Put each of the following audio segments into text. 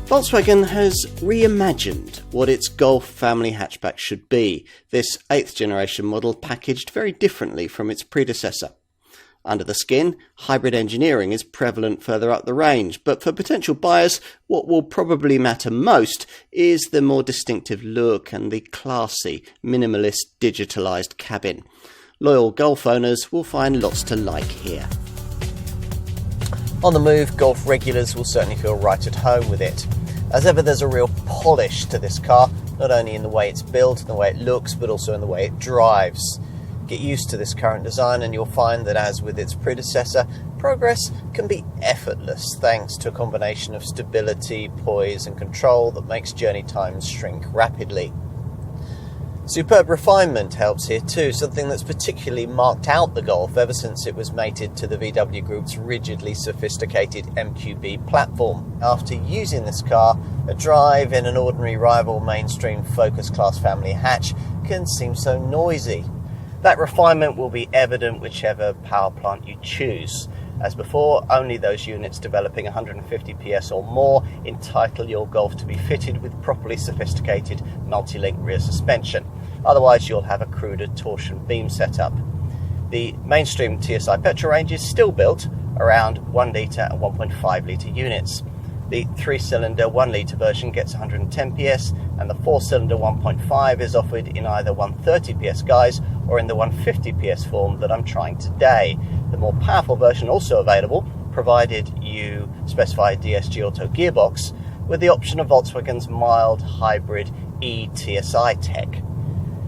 Volkswagen has reimagined what its Golf family hatchback should be, this 8th generation model packaged very differently from its predecessor. Under the skin, hybrid engineering is prevalent further up the range, but for potential buyers, what will probably matter most is the more distinctive look and the classy, minimalist, digitalised cabin. Loyal Golf owners will find lots to like here. On the move, Golf regulars will certainly feel right at home with it. As ever, there's a real polish to this car, not only in the way it's built and the way it looks, but also in the way it drives. Get used to this current design and you'll find that, as with its predecessor, progress can be effortless thanks to a combination of stability, poise and control that makes journey times shrink rapidly. Superb refinement helps here too, something that's particularly marked out the Golf ever since it was mated to the VW Group's rigidly sophisticated MQB platform. After using this car, a drive in an ordinary rival mainstream Focus Class family hatch can seem so noisy. That refinement will be evident whichever power plant you choose. As before, only those units developing 150 PS or more entitle your Golf to be fitted with properly sophisticated multi-link rear suspension. Otherwise, you'll have a cruder torsion beam setup. The mainstream TSI petrol range is still built around 1 litre and 1.5 litre units. The 3-cylinder 1 litre version gets 110 PS, and the 4-cylinder 1.5 is offered in either 130 PS guise or in the 150 PS form that I'm trying today. The more powerful version also available, provided you specify a DSG Auto gearbox, with the option of Volkswagen's mild hybrid e-TSI tech.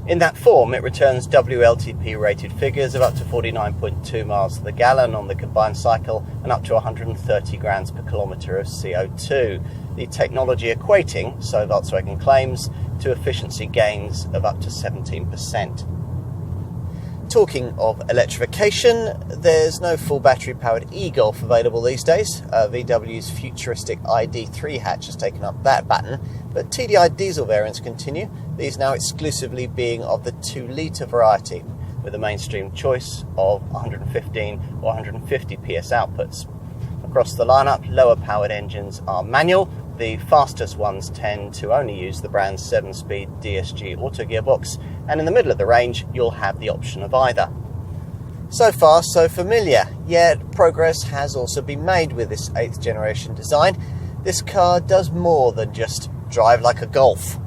In that form, it returns WLTP rated figures of up to 49.2 miles to the gallon on the combined cycle and up to 130 grams per kilometre of CO2. The technology equating, so Volkswagen claims, to efficiency gains of up to 17%. Talking of electrification, there's no full battery-powered e-Golf available these days. VW's futuristic ID3 hatch has taken up that baton, but TDI diesel variants continue, these now exclusively being of the 2-litre variety, with a mainstream choice of 115 or 150 PS outputs. Across the lineup, lower-powered engines are manual. The fastest ones tend to only use the brand's 7-speed DSG Auto gearbox, and in the middle of the range, you'll have the option of either. So far, so familiar, yet progress has also been made with this 8th generation design. This car does more than just drive like a Golf.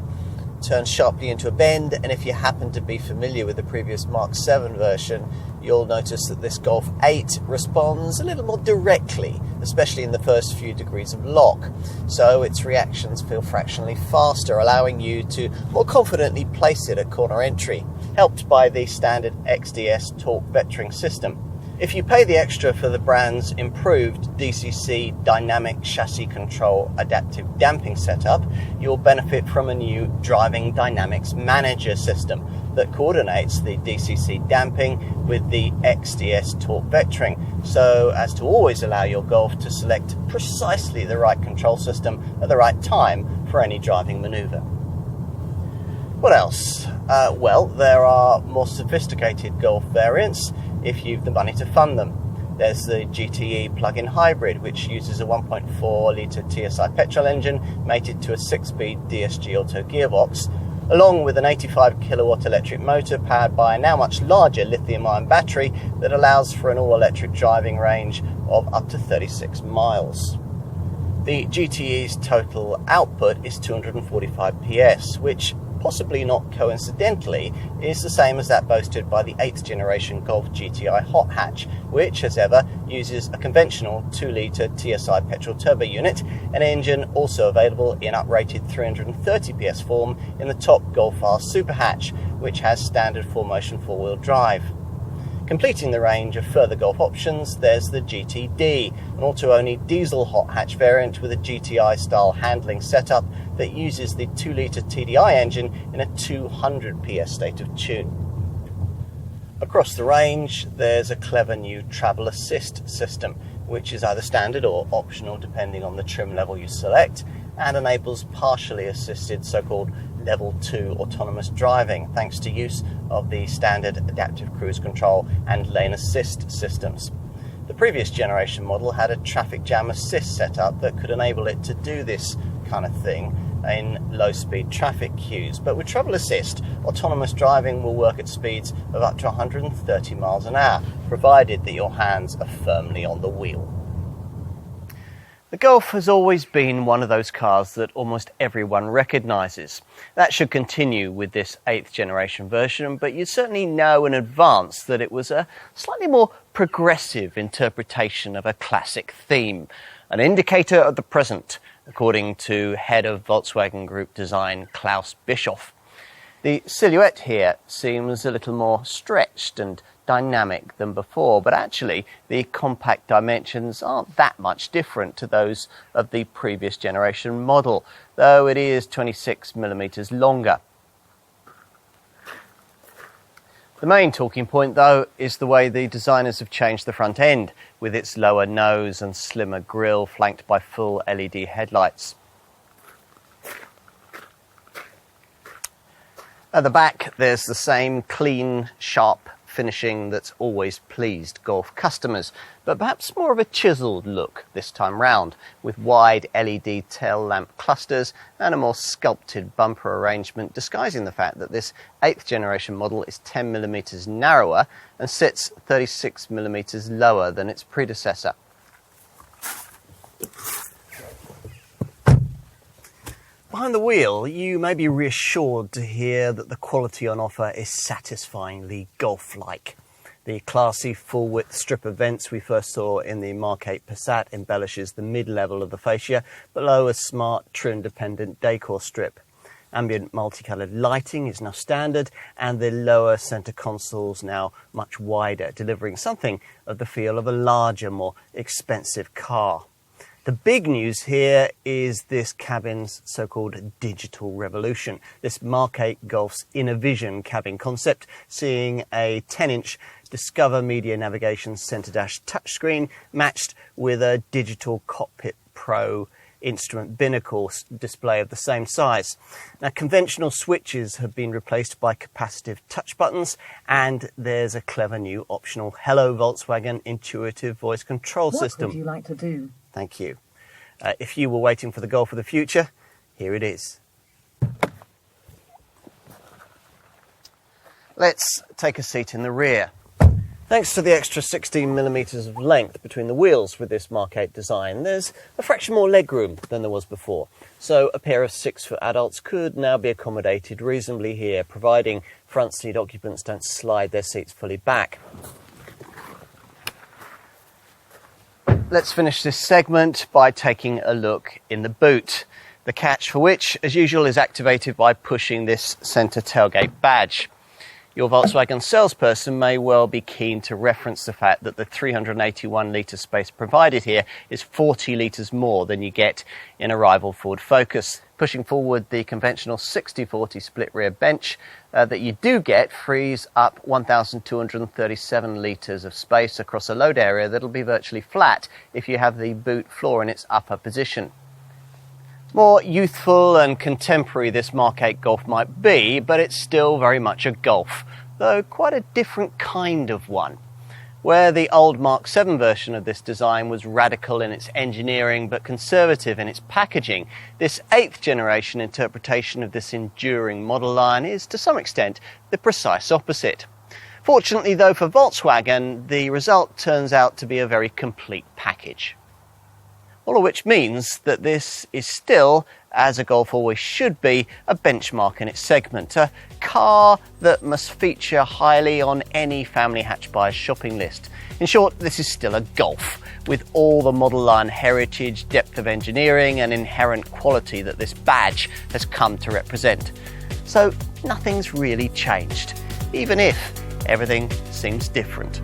Turns sharply into a bend, and if you happen to be familiar with the previous Mark 7 version, you'll notice that this Golf 8 responds a little more directly, especially in the first few degrees of lock. So its reactions feel fractionally faster, allowing you to more confidently place it at corner entry, helped by the standard XDS torque vectoring system. If you pay the extra for the brand's improved DCC Dynamic Chassis Control Adaptive Damping setup, you'll benefit from a new Driving Dynamics Manager system that coordinates the DCC damping with the XDS torque vectoring, so as to always allow your Golf to select precisely the right control system at the right time for any driving manoeuvre. What else? Well, there are more sophisticated Golf variants if you've the money to fund them. There's the GTE plug-in hybrid, which uses a 1.4 litre TSI petrol engine mated to a 6-speed DSG Auto gearbox, along with an 85 kilowatt electric motor powered by a now much larger lithium-ion battery that allows for an all-electric driving range of up to 36 miles. The GTE's total output is 245 PS, which, possibly not coincidentally, is the same as that boasted by the 8th generation Golf GTI hot hatch, which, as ever, uses a conventional 2-litre TSI petrol turbo unit, an engine also available in uprated 330 PS form in the top Golf R Super Hatch, which has standard 4-motion 4-wheel drive. Completing the range of further Golf options, there's the GTD, an auto-only diesel hot hatch variant with a GTI-style handling setup that uses the 2-litre TDI engine in a 200 PS state of tune. Across the range, there's a clever new travel assist system, which is either standard or optional depending on the trim level you select, and enables partially assisted so-called Level 2 autonomous driving, thanks to use of the standard adaptive cruise control and lane assist systems. The previous generation model had a traffic jam assist setup that could enable it to do this kind of thing in low-speed traffic queues. But with travel assist, autonomous driving will work at speeds of up to 130 miles an hour, provided that your hands are firmly on the wheel. The Golf has always been one of those cars that almost everyone recognises. That should continue with this 8th generation version, but you certainly know in advance that it was a slightly more progressive interpretation of a classic theme, an indicator of the present, according to head of Volkswagen Group Design Klaus Bischoff. The silhouette here seems a little more stretched and dynamic than before, but actually the compact dimensions aren't that much different to those of the previous generation model, though it is 26mm longer. The main talking point, though, is the way the designers have changed the front end, with its lower nose and slimmer grille flanked by full LED headlights. At the back, there's the same clean, sharp finishing that's always pleased Golf customers, but perhaps more of a chiselled look this time round, with wide LED tail lamp clusters and a more sculpted bumper arrangement, disguising the fact that this 8th generation model is 10mm narrower and sits 36mm lower than its predecessor. Behind the wheel, you may be reassured to hear that the quality on offer is satisfyingly Golf-like. The classy full-width strip of vents we first saw in the Mark 8 Passat embellishes the mid-level of the fascia, below a smart trim-dependent decor strip. Ambient multicoloured lighting is now standard, and the lower centre console's now much wider, delivering something of the feel of a larger, more expensive car. The big news here is this cabin's so-called digital revolution. This Mark 8 Golf's InnoVision cabin concept, seeing a 10-inch Discover Media Navigation Centre Dash touchscreen matched with a digital Cockpit Pro instrument binnacle display of the same size. Now, conventional switches have been replaced by capacitive touch buttons, and there's a clever new optional Hello Volkswagen intuitive voice control system. What would you like to do? Thank you. If you were waiting for the Golf of the future, here it is. Let's take a seat in the rear. Thanks to the extra 16mm of length between the wheels with this Mark 8 design, there's a fraction more legroom than there was before. So a pair of 6-foot adults could now be accommodated reasonably here, providing front seat occupants don't slide their seats fully back. Let's finish this segment by taking a look in the boot, the catch for which, as usual, is activated by pushing this centre tailgate badge. Your Volkswagen salesperson may well be keen to reference the fact that the 381-litre space provided here is 40 litres more than you get in a rival Ford Focus. Pushing forward the conventional 60-40 split rear bench that you do get frees up 1,237 litres of space across a load area that'll be virtually flat if you have the boot floor in its upper position. More youthful and contemporary this Mark 8 Golf might be, but it's still very much a Golf, though quite a different kind of one. Where the old Mark 7 version of this design was radical in its engineering but conservative in its packaging, this 8th generation interpretation of this enduring model line is, to some extent, the precise opposite. Fortunately, though, for Volkswagen, the result turns out to be a very complete package. All of which means that this is still, as a Golf always should be, a benchmark in its segment, a car that must feature highly on any family hatch buyer's shopping list. In short, this is still a Golf, with all the model line heritage, depth of engineering and inherent quality that this badge has come to represent. So nothing's really changed, even if everything seems different.